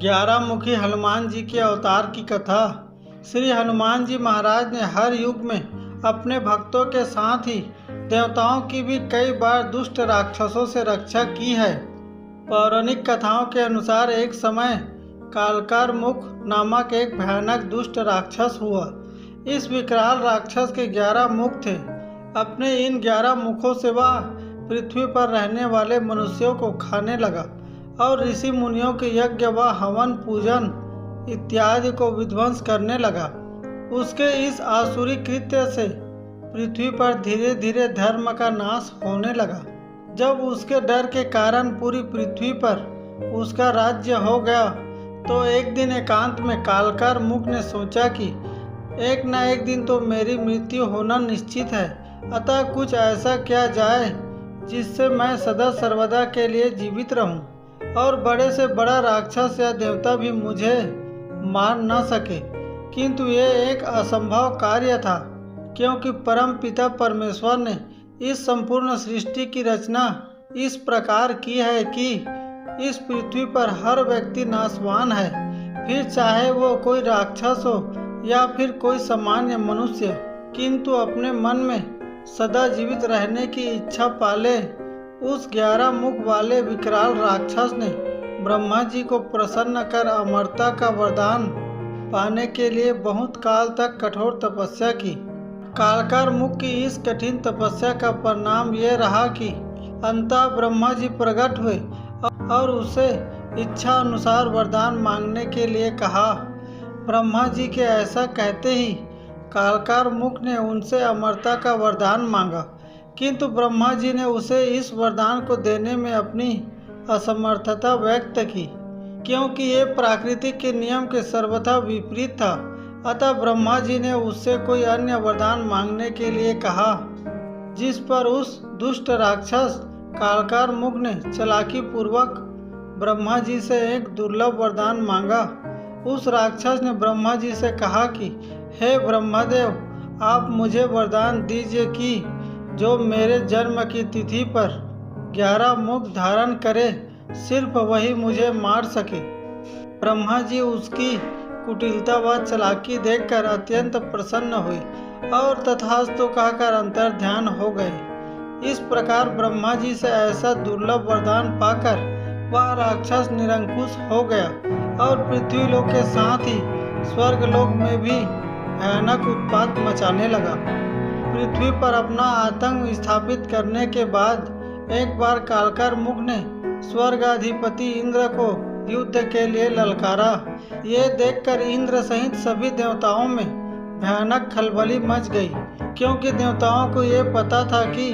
11 मुखी हनुमान जी के अवतार की कथा। श्री हनुमान जी महाराज ने हर युग में अपने भक्तों के साथ ही देवताओं की भी कई बार दुष्ट राक्षसों से रक्षा की है। पौराणिक कथाओं के अनुसार एक समय कालकार मुख नामक एक भयानक दुष्ट राक्षस हुआ। इस विकराल राक्षस के 11 मुख थे। अपने इन 11 मुखों से वह पृथ्वी पर रहने वाले मनुष्यों को खाने लगा और ऋषि मुनियों के यज्ञ व हवन पूजन इत्यादि को विध्वंस करने लगा। उसके इस आसुरी कृत्य से पृथ्वी पर धीरे धीरे धर्म का नाश होने लगा। जब उसके डर के कारण पूरी पृथ्वी पर उसका राज्य हो गया तो एक दिन एकांत में कालकार मुख ने सोचा कि एक न एक दिन तो मेरी मृत्यु होना निश्चित है, अतः कुछ ऐसा किया जाए जिससे मैं सदा सर्वदा के लिए जीवित रहूं और बड़े से बड़ा राक्षस या देवता भी मुझे मार न सके। किंतु ये एक असंभव कार्य था, क्योंकि परम पिता परमेश्वर ने इस संपूर्ण सृष्टि की रचना इस प्रकार की है कि इस पृथ्वी पर हर व्यक्ति नाशवान है, फिर चाहे वो कोई राक्षस हो या फिर कोई सामान्य मनुष्य, किंतु अपने मन में सदा जीवित रहने की इच्छा पाले। उस 11 मुख वाले विकराल राक्षस ने ब्रह्मा जी को प्रसन्न कर अमरता का वरदान पाने के लिए बहुत काल तक कठोर तपस्या की। कालकार मुख की इस कठिन तपस्या का परिणाम ये रहा कि अंततः ब्रह्मा जी प्रकट हुए और उसे इच्छा अनुसार वरदान मांगने के लिए कहा। ब्रह्मा जी के ऐसा कहते ही कालकार मुख ने उनसे अमरता का वरदान मांगा, किंतु ब्रह्मा जी ने उसे इस वरदान को देने में अपनी असमर्थता व्यक्त की, क्योंकि ये प्राकृतिक के नियम के सर्वथा विपरीत था। अतः ब्रह्मा जी ने उससे कोई अन्य वरदान मांगने के लिए कहा, जिस पर उस दुष्ट राक्षस कालकार मुख ने चालाकी पूर्वक ब्रह्मा जी से एक दुर्लभ वरदान मांगा। उस राक्षस ने ब्रह्मा जी से कहा कि हे ब्रह्मदेव, आप मुझे वरदान दीजिए कि जो मेरे जन्म की तिथि पर 11 मुख धारण करे, सिर्फ वही मुझे मार सके। ब्रह्मा जी उसकी कुटिलता व चालाकी देखकर अत्यंत प्रसन्न हुए और तथास्तु कहकर अंतर ध्यान हो गए। इस प्रकार ब्रह्मा जी से ऐसा दुर्लभ वरदान पाकर वह राक्षस निरंकुश हो गया और पृथ्वी लोक के साथ ही स्वर्ग लोक में भी भयानक उत्पात मचाने लगा। पृथ्वी पर अपना आतंक स्थापित करने के बाद एक बार कालकार मुख ने स्वर्गाधिपति इंद्र को युद्ध के लिए ललकारा। ये देखकर इंद्र सहित सभी देवताओं में भयानक खलबली मच गई, क्योंकि देवताओं को ये पता था कि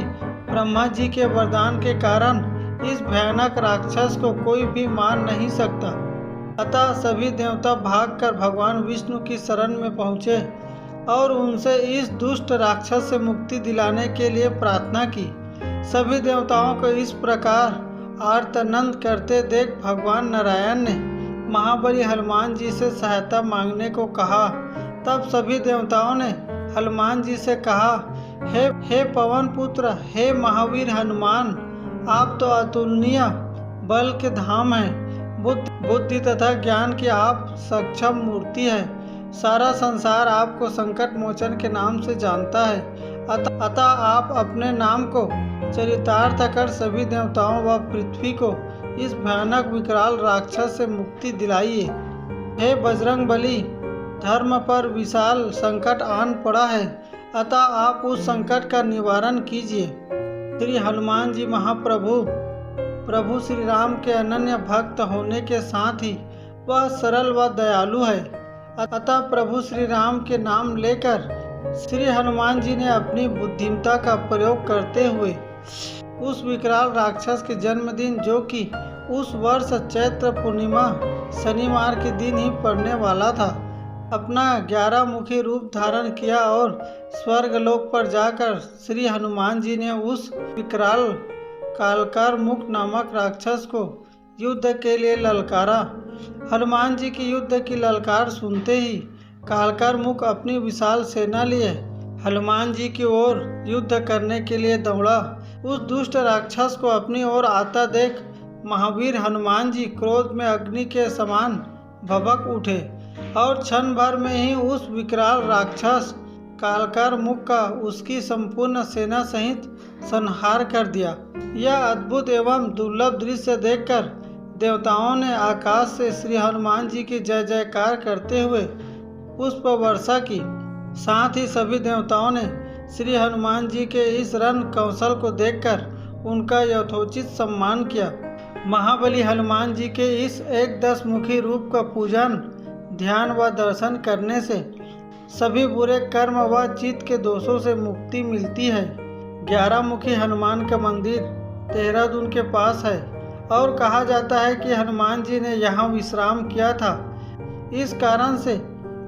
ब्रह्मा जी के वरदान के कारण इस भयानक राक्षस को कोई भी मार नहीं सकता। अतः सभी देवता भागकर भगवान विष्णु की शरण में पहुँचे और उनसे इस दुष्ट राक्षस से मुक्ति दिलाने के लिए प्रार्थना की। सभी देवताओं को इस प्रकार आर्तनंद करते देख भगवान नारायण ने महाबली हनुमान जी से सहायता मांगने को कहा। तब सभी देवताओं ने हनुमान जी से कहा, हे पवन पुत्र, हे महावीर हनुमान, आप तो अतुलनीय बल के धाम हैं। बुद्धि तथा ज्ञान की आप सक्षम मूर्ति है। सारा संसार आपको संकट मोचन के नाम से जानता है। अतः आप अपने नाम को चरितार्थ कर सभी देवताओं व पृथ्वी को इस भयानक विकराल राक्षस से मुक्ति दिलाइए। हे बजरंग बली, धर्म पर विशाल संकट आन पड़ा है, अतः आप उस संकट का निवारण कीजिए। श्री हनुमान जी महाप्रभु प्रभु श्री राम के अनन्य भक्त होने के साथ ही वह सरल व दयालु है। अतः प्रभु श्री राम के नाम लेकर श्री हनुमान जी ने अपनी बुद्धिमता का प्रयोग करते हुए उस विकराल राक्षस के जन्मदिन, जो कि उस वर्ष चैत्र पूर्णिमा शनिवार के दिन ही पड़ने वाला था, अपना 11 मुखी रूप धारण किया और स्वर्ग लोक पर जाकर श्री हनुमान जी ने उस विकराल कालकार मुख नामक राक्षस को युद्ध के लिए ललकारा। हनुमान जी की युद्ध की ललकार सुनते ही कालकार मुख अपनी विशाल सेना लिए हनुमान जी की ओर युद्ध करने के लिए दौड़ा। उस दुष्ट राक्षस को अपनी ओर आता देख महावीर हनुमान जी क्रोध में अग्नि के समान भभक उठे और क्षण भर में ही उस विकराल राक्षस कालकर मुख का उसकी संपूर्ण सेना सहित संहार कर दिया। यह अद्भुत एवं दुर्लभ दृश्य देखकर देवताओं ने आकाश से श्री हनुमान जी की जय जयकार करते हुए पुष्प वर्षा की। साथ ही सभी देवताओं ने श्री हनुमान जी के इस रण कौशल को देखकर उनका यथोचित सम्मान किया। महाबली हनुमान जी के इस 10 मुखी रूप का पूजन, ध्यान व दर्शन करने से सभी बुरे कर्म व चित्त के दोषों से मुक्ति मिलती है। 11 मुखी हनुमान का मंदिर देहरादून के पास है और कहा जाता है कि हनुमान जी ने यहाँ विश्राम किया था। इस कारण से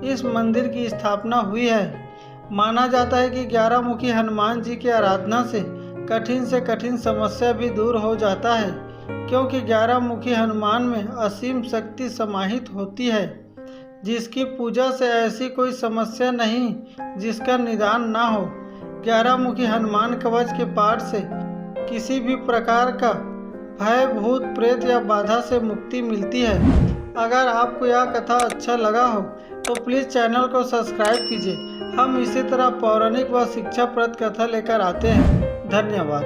इस मंदिर की स्थापना हुई है। माना जाता है कि 11 मुखी हनुमान जी की आराधना से कठिन समस्या भी दूर हो जाता है, क्योंकि 11 मुखी हनुमान में असीम शक्ति समाहित होती है, जिसकी पूजा से ऐसी कोई समस्या नहीं जिसका निदान ना हो। 11 मुखी हनुमान कवच के पाठ से किसी भी प्रकार का भय, भूत प्रेत या बाधा से मुक्ति मिलती है। अगर आपको यह कथा अच्छा लगा हो तो प्लीज़ चैनल को सब्सक्राइब कीजिए। हम इसी तरह पौराणिक व शिक्षाप्रद कथा लेकर आते हैं। धन्यवाद।